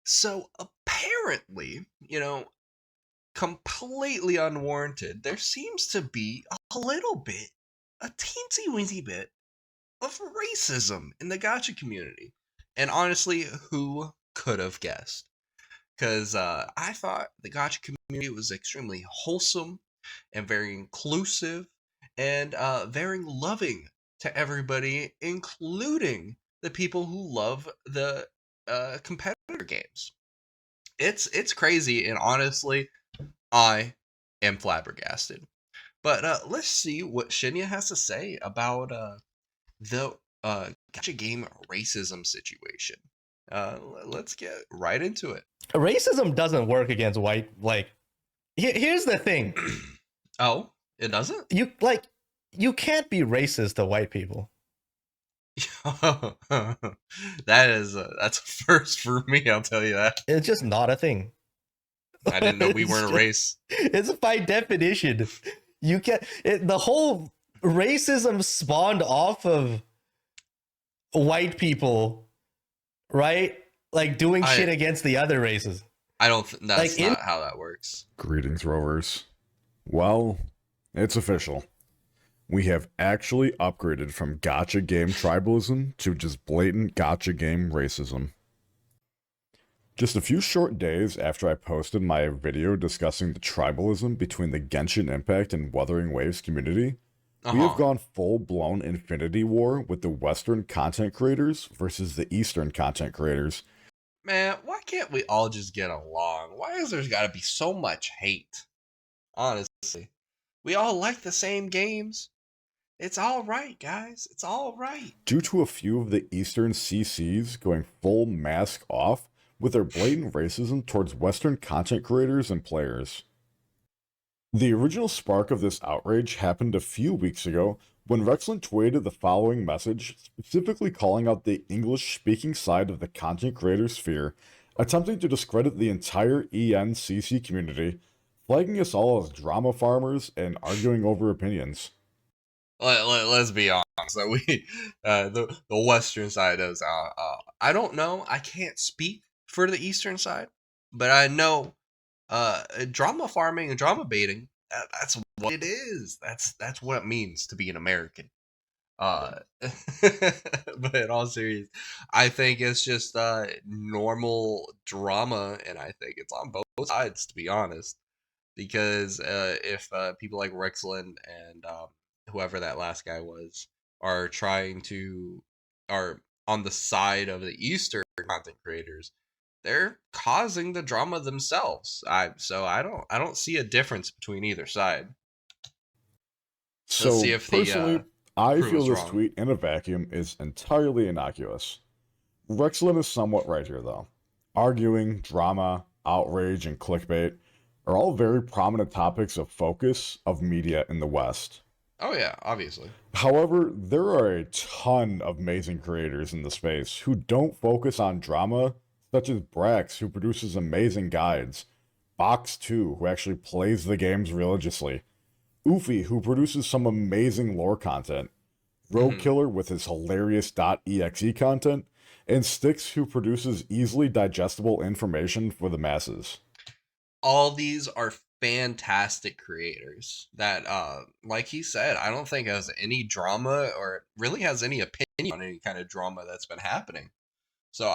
So apparently, completely unwarranted, there seems to be a little bit, a teensy weensy bit of racism in the Gacha community. And honestly, who could have guessed? Because I thought the Gacha community was extremely wholesome and very inclusive and very loving to everybody, including the people who love the competitor games. It's crazy, and honestly, I am flabbergasted. But let's see what Shinya has to say about the gacha game racism situation. Let's get right into it. Racism doesn't work against white. Here's the thing: Oh, it doesn't? you can't be racist to white people. That's a first for me, I'll tell you that. It's just not a thing. I didn't know we weren't a race. It's by definition. You can't. The whole racism spawned off of white people, right? Like doing shit against the other races. I don't. That's not how that works. Greetings, Rovers. Well, it's official. We have actually upgraded from gacha game tribalism to just blatant gacha game racism. Just a few short days after I posted my video discussing the tribalism between the Genshin Impact and Wuthering Waves community, we have gone full-blown Infinity War with the Western content creators versus the Eastern content creators. Man, why can't we all just get along? Why is there gotta be so much hate? Honestly. We all like the same games. It's alright, guys. It's alright. Due to a few of the Eastern CCs going full mask off with their blatant racism towards Western content creators and players. The original spark of this outrage happened a few weeks ago when Rexlent tweeted the following message, specifically calling out the English-speaking side of the content creator sphere, attempting to discredit the entire ENCC community, flagging us all as drama farmers and arguing over opinions. Let's be honest. The Western side is. I don't know. I can't speak for the Eastern side, but I know drama farming and drama baiting. That's what it is. That's what it means to be an American. But in all seriousness, I think it's just normal drama, and I think it's on both sides, to be honest. Because if people like Rexlent and whoever that last guy was are on the side of the Eastern content creators, they're causing the drama themselves. I don't see a difference between either side. So Let's see if personally, I feel this wrong. tweet in a vacuum is entirely innocuous. Rexlent is somewhat right here though. Arguing, drama, outrage, and clickbait are all very prominent topics of focus of media in the West. Oh yeah, obviously. However, there are a ton of amazing creators in the space who don't focus on drama, such as Brax, who produces amazing guides, Box2, who actually plays the games religiously, Oofy, who produces some amazing lore content, Rogue Killer with his hilarious .exe content, and Styx, who produces easily digestible information for the masses. All these are fantastic creators that like he said, I don't think has any drama or really has any opinion on any kind of drama that's been happening. So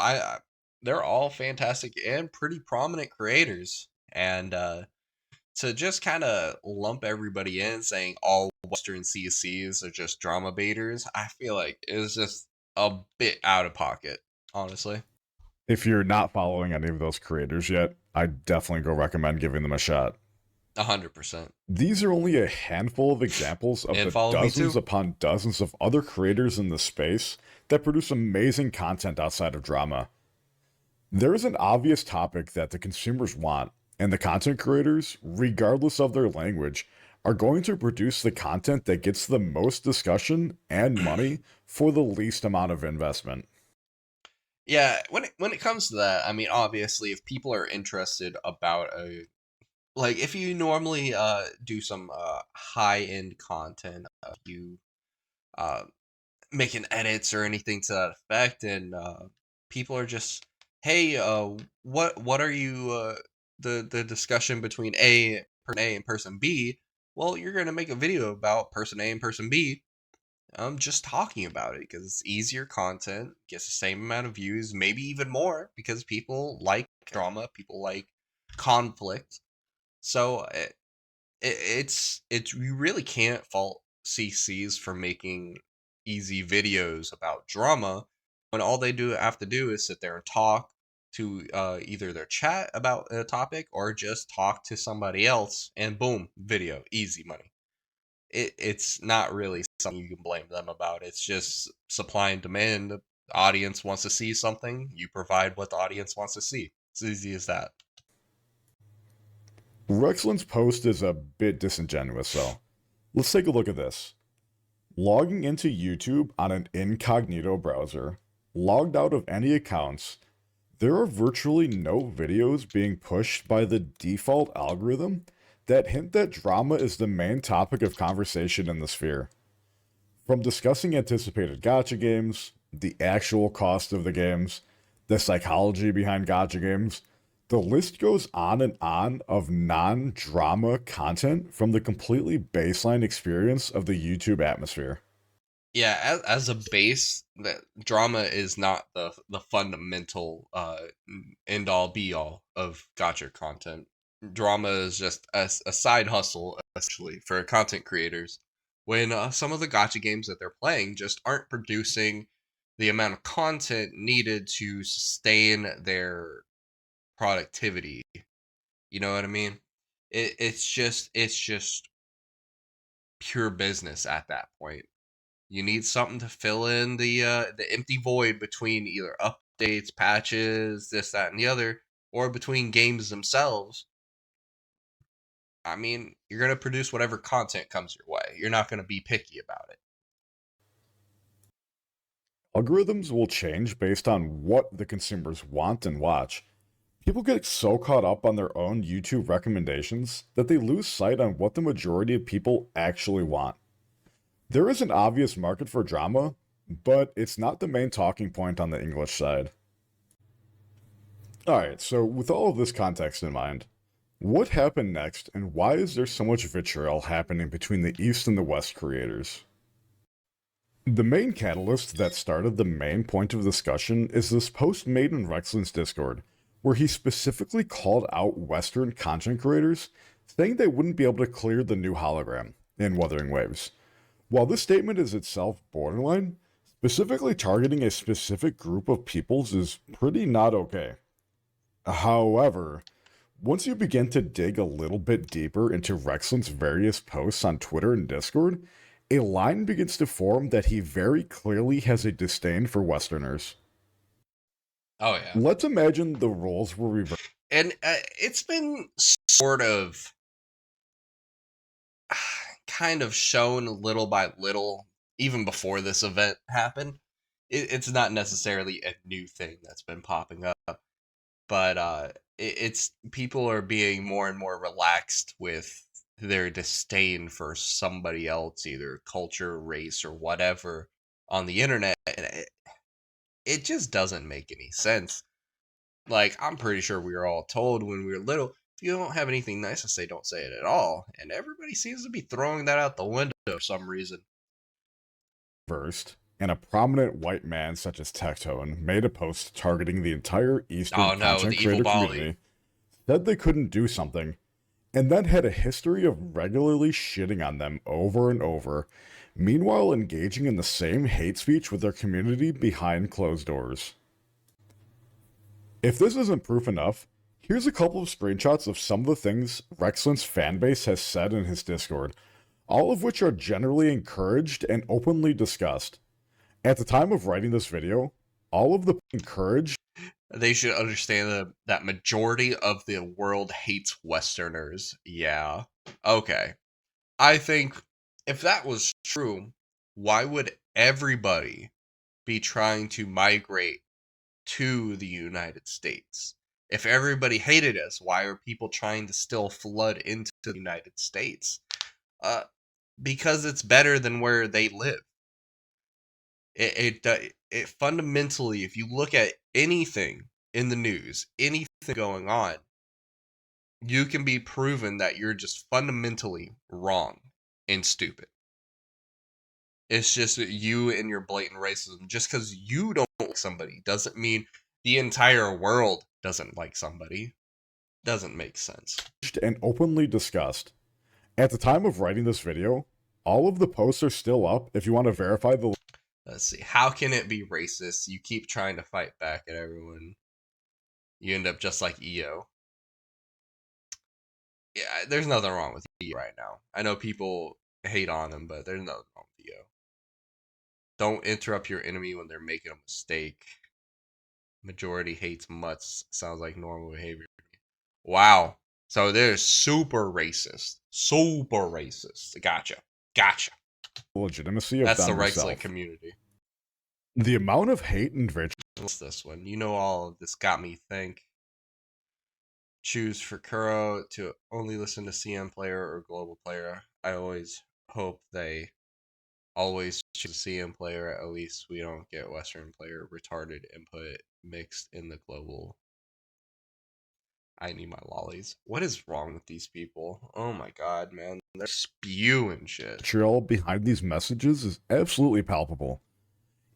they're all fantastic and pretty prominent creators, and to just kind of lump everybody in saying all Western CCs are just drama baiters, I feel like is just a bit out of pocket, honestly. If you're not following any of those creators yet, I definitely go recommend giving them a shot. 100%. These are only a handful of examples of And the follow me dozens too. upon dozens of other creators in the space that produce amazing content outside of drama. There is an obvious topic that the consumers want, and the content creators, regardless of their language, are going to produce the content that gets the most discussion and money for the least amount of investment. Yeah, when it comes to that, I mean, obviously, if people are interested about a like, if you normally do some high end content, you uh making edits or anything to that effect, and people are just hey, what are you the discussion between person A and person B? Well, you're gonna make a video about person A and person B. Just talking about it because it's easier content, gets the same amount of views, maybe even more because people like drama, people like conflict. So it's you really can't fault CCs for making easy videos about drama when all they do have to do is sit there and talk to either their chat about a topic or just talk to somebody else and boom, video, easy money. It's not really something you can blame them about. It's just supply and demand. The audience wants to see something, you provide what the audience wants to see. It's easy as that. Rexlent's post is a bit disingenuous, though. Let's take a look at this. Logging into YouTube on an incognito browser, logged out of any accounts, there are virtually no videos being pushed by the default algorithm that hint that drama is the main topic of conversation in the sphere. From discussing anticipated gacha games, the actual cost of the games, the psychology behind gacha games, the list goes on and on of non-drama content from the completely baseline experience of the YouTube atmosphere. Yeah, as a base, that drama is not the fundamental end all be all of gotcha content. Drama is just a side hustle, essentially, for content creators. When some of the gotcha games that they're playing just aren't producing the amount of content needed to sustain their productivity. You know what I mean? It's just pure business at that point. You need something to fill in the empty void between either updates, patches, this, that, and the other, or between games themselves. I mean, you're gonna produce whatever content comes your way. You're not gonna be picky about it. Algorithms will change based on what the consumers want and watch. People get so caught up on their own YouTube recommendations that they lose sight on what the majority of people actually want. There is an obvious market for drama, but it's not the main talking point on the English side. Alright, so with all of this context in mind, what happened next and why is there so much vitriol happening between the East and the West creators? The main catalyst that started the main point of discussion is this post made in Rexlent's Discord, where he specifically called out Western content creators, saying they wouldn't be able to clear the new hologram in Wuthering Waves. While this statement is itself borderline, specifically targeting a specific group of peoples is pretty not okay. However, once you begin to dig a little bit deeper into Rexlent's various posts on Twitter and Discord, a line begins to form that he very clearly has a disdain for Westerners. Oh yeah, Let's imagine the roles were reversed. and it's been sort of kind of shown little by little, even before this event happened. It's not necessarily a new thing that's been popping up, but it's people are being more and more relaxed with their disdain for somebody else, either culture, race, or whatever, on the internet, and it just doesn't make any sense. Like, I'm pretty sure we were all told when we were little, if you don't have anything nice to say, don't say it at all. And everybody seems to be throwing that out the window for some reason. First, and a prominent white man such as Tectone made a post targeting the entire Eastern Oh no, content the evil creator Bali. community, said they couldn't do something, and then had a history of regularly shitting on them over and over, meanwhile engaging in the same hate speech with their community behind closed doors. If this isn't proof enough, here's a couple of screenshots of some of the things Rexlent's fanbase has said in his Discord, all of which are generally encouraged and openly discussed. At the time of writing this video, all of the encouraged They should understand that majority of the world hates Westerners. Yeah. Okay. I think if that was true, why would everybody be trying to migrate to the United States? If everybody hated us, why are people trying to still flood into the United States? Uh, because it's better than where they live. It fundamentally, if you look at anything in the news, anything going on, you can be proven that you're just fundamentally wrong and stupid. It's just you and your blatant racism. Just because you don't like somebody doesn't mean the entire world doesn't like somebody. Doesn't make sense. And openly discussed. At the time of writing this video, all of the posts are still up if you want to verify the... Let's see. How can it be racist? You keep trying to fight back at everyone. You end up just like EO. Yeah, there's nothing wrong with EO right now. I know people hate on him, but there's nothing wrong with EO. Don't interrupt your enemy when they're making a mistake. Majority hates mutts. Sounds like normal behavior. Wow. So they're super racist. Super racist. Gotcha. legitimacy of That's them the herself. Rexlent community. The amount of hate and vitriol... What's this one? You know, all of this got me think. Choose for Kuro to only listen to CM player or global player. I always hope they always choose CM player. At least we don't get Western player retarded input mixed in the global. I need my lollies. What is wrong with these people? Oh my god, man. They're spewing shit. vitriol behind these messages is absolutely palpable.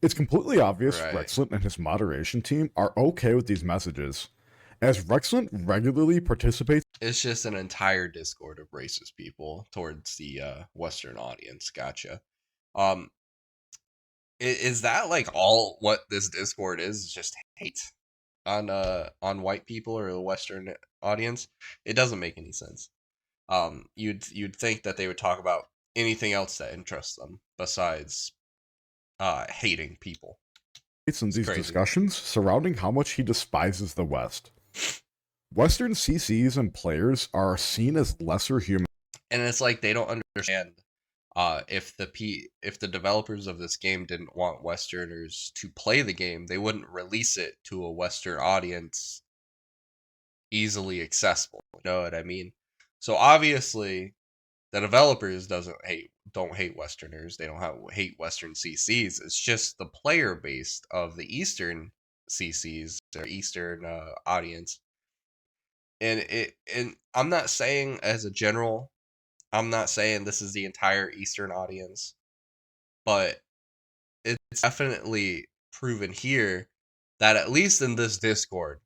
It's completely obvious Right. Rexlent and his moderation team are okay with these messages, as Rexlent regularly participates... It's just an entire Discord of racist people towards the Western audience. Gotcha. Is that like all what this Discord is? Just hate on white people or the Western audience? It doesn't make any sense. You'd think that they would talk about anything else that interests them besides hating people. in these crazy. discussions surrounding how much he despises the West. Western CCs and players are seen as lesser human. And it's like they don't understand if the developers of this game didn't want Westerners to play the game, they wouldn't release it to a Western audience easily accessible. You know what I mean? So obviously, the developers don't hate Westerners. They don't hate Western CCs. It's just the player base of the Eastern CCs or Eastern audience. And I'm not saying as a general. I'm not saying this is the entire Eastern audience, but it's definitely proven here that at least in this Discord,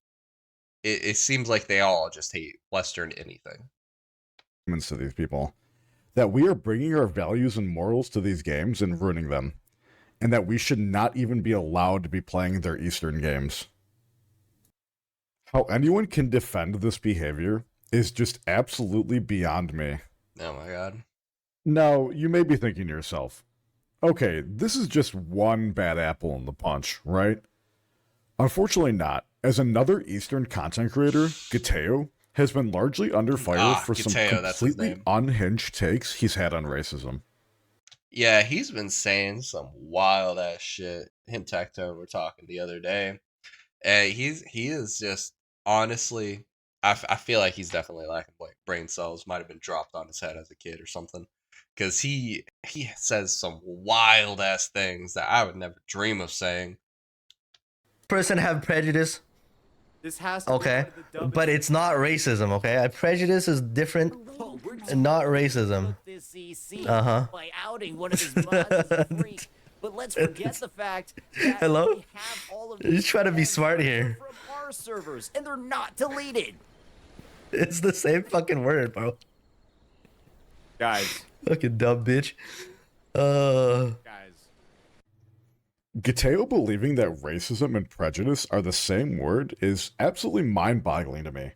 it seems like they all just hate Western anything. To these people, that we are bringing our values and morals to these games and ruining them, and that we should not even be allowed to be playing their Eastern games. How anyone can defend this behavior is just absolutely beyond me. Oh my god. Now, you may be thinking to yourself, okay, this is just one bad apple in the punch, right? Unfortunately not, as another Eastern content creator, Gateo, has been largely under fire for some completely unhinged takes he's had on racism. Yeah, he's been saying some wild ass shit. Him Tectone were talking the other day. He is just honestly, I feel like he's definitely lacking brain cells. Might have been dropped on his head as a kid or something, because he says some wild ass things that I would never dream of saying. Person have prejudice. This has to Okay, but it's not racism. Okay, prejudice is different and not racism. By outing one of his mods as a freak. But let's forget the fact that Hello? we have all of You're trying to be smart here. from our servers, and they're not deleted. It's the same fucking word, bro. Guys. Fucking dumb bitch. Guys. Gateo believing that racism and prejudice are the same word is absolutely mind-boggling to me.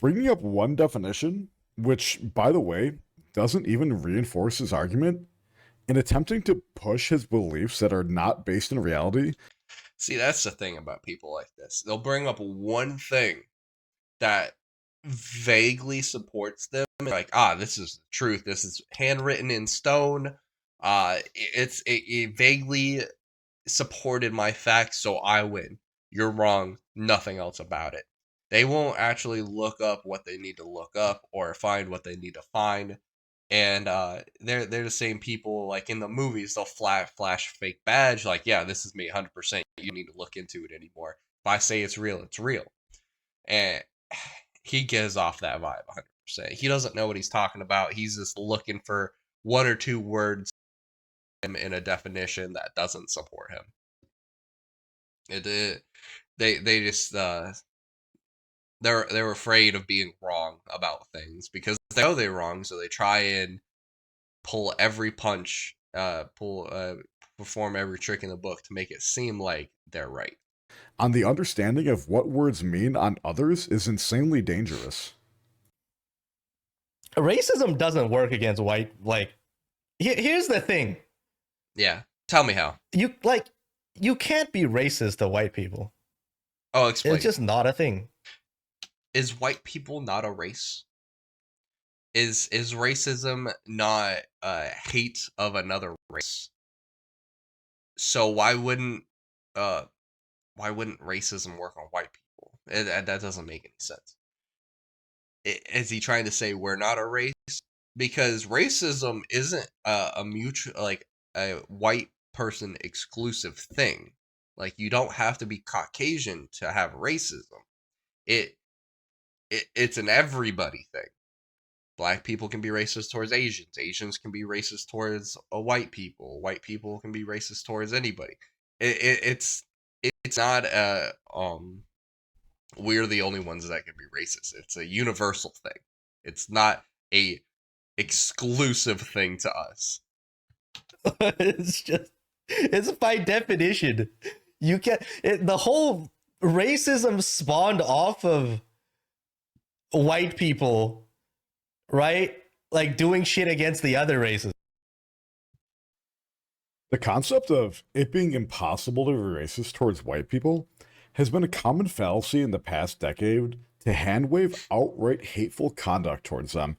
Bringing up one definition, which, by the way, doesn't even reinforce his argument, and attempting to push his beliefs that are not based in reality. See, that's the thing about people like this. They'll bring up one thing that vaguely supports them. Like, this is the truth. This is handwritten in stone. It vaguely supported my facts, so I win. You're wrong. Nothing else about it. They won't actually look up what they need to look up or find what they need to find. And they're the same people, like in the movies, they'll flash fake badge, like, yeah, this is me 100%. You need to look into it anymore. If I say it's real, it's real. And he gives off that vibe 100%. He doesn't know what he's talking about. He's just looking for one or two words in a definition that doesn't support him. They just they're afraid of being wrong about things because they know they're wrong, so they try and pull every punch, perform every trick in the book to make it seem like they're right. On the understanding of what words mean on others is insanely dangerous. Racism doesn't work against white. Like, here's the thing. Yeah, tell me how. You can't be racist to white people. Oh, explain. It's just not a thing. Is white people not a race? Is racism not hate of another race? So why wouldn't racism work on white people? That doesn't make any sense. Is he trying to say we're not a race? Because racism isn't a mutual, like a white person exclusive thing. Like, you don't have to be Caucasian to have racism. It's an everybody thing. Black people can be racist towards Asians. Asians can be racist towards white people. White people can be racist towards anybody. It's not we're the only ones that can be racist. It's a universal thing. It's not a exclusive thing to us. It's by definition. You can't. The whole racism spawned off of white people, right? Like doing shit against the other races. The concept of it being impossible to be racist towards white people has been a common fallacy in the past decade to handwave outright hateful conduct towards them,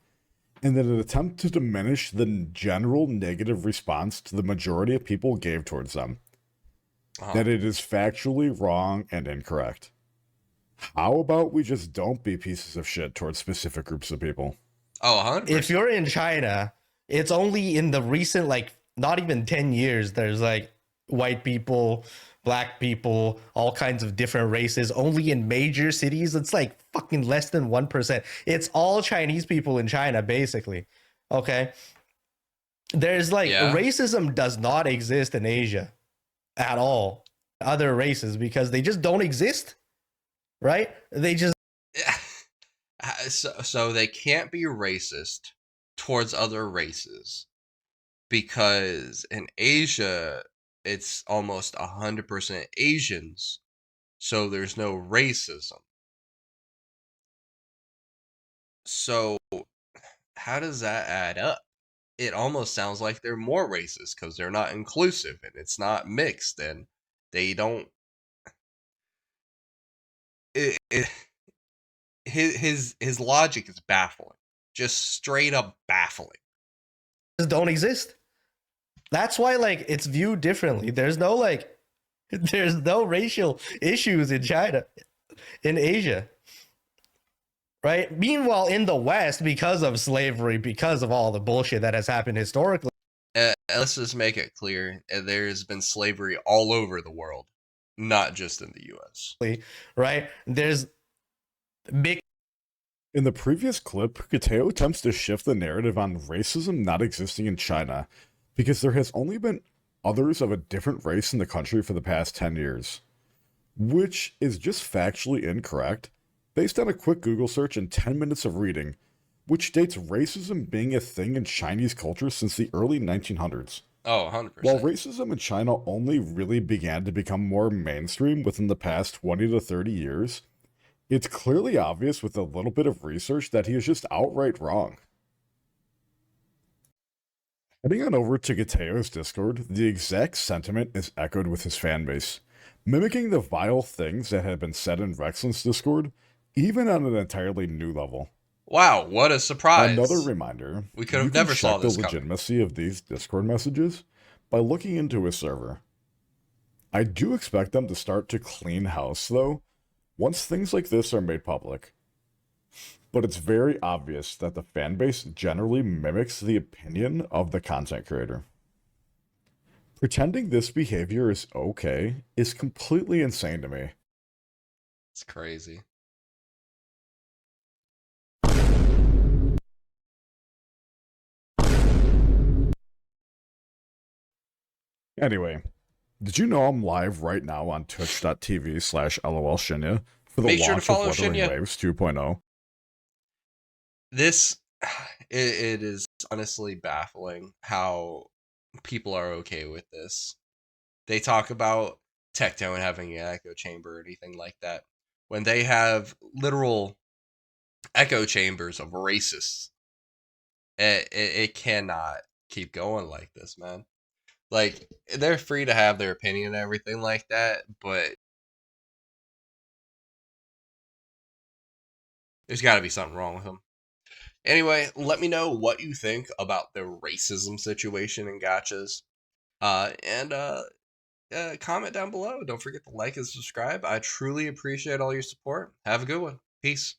in an attempt to diminish the general negative response to the majority of people gave towards them. That it is factually wrong and incorrect. How about we just don't be pieces of shit towards specific groups of people? Oh, 100%. If you're in China, it's only in the recent, like, not even 10 years, there's like white people, black people, all kinds of different races. Only in major cities, it's like fucking less than 1%. It's all Chinese people in China, basically. Okay. There's like racism does not exist in Asia at all. Other races, because they just don't exist. Right? They just so they can't be racist towards other races because in Asia it's almost 100% Asians, so there's no racism. So how does that add up? It almost sounds like they're more racist because they're not inclusive and it's not mixed and they don't. His logic is baffling, just straight up baffling. Don't exist. That's why, like, it's viewed differently. There's no racial issues in China, in Asia, right? Meanwhile, in the West, because of slavery, because of all the bullshit that has happened historically. Let's just make it clear: there's been slavery all over the world, not just in the U.S. Right? There's big. In the previous clip, Kateo attempts to shift the narrative on racism not existing in China, because there has only been others of a different race in the country for the past 10 years. Which is just factually incorrect, based on a quick Google search and 10 minutes of reading, which dates racism being a thing in Chinese culture since the early 1900s. Oh, 100%. While racism in China only really began to become more mainstream within the past 20 to 30 years, it's clearly obvious with a little bit of research that he is just outright wrong. Heading on over to Gateo's Discord, the exact sentiment is echoed with his fanbase, mimicking the vile things that had been said in Rexlent's Discord, even on an entirely new level. Wow, what a surprise. Another reminder, we could have never saw this the legitimacy of these Discord messages by looking into his server. I do expect them to start to clean house, though, once things like this are made public. But it's very obvious that the fanbase generally mimics the opinion of the content creator. Pretending this behavior is okay is completely insane to me. It's crazy. Anyway, did you know I'm live right now on twitch.tv/LOLshinya for the Make sure to launch of follow Wuthering Shinya. Waves 2.0? This, it is honestly baffling how people are okay with this. They talk about Tectone having an echo chamber or anything like that, when they have literal echo chambers of racists. It cannot keep going like this, man. Like, they're free to have their opinion and everything like that, but there's got to be something wrong with them. Anyway, let me know what you think about the racism situation in gachas. And comment down below. Don't forget to like and subscribe. I truly appreciate all your support. Have a good one. Peace.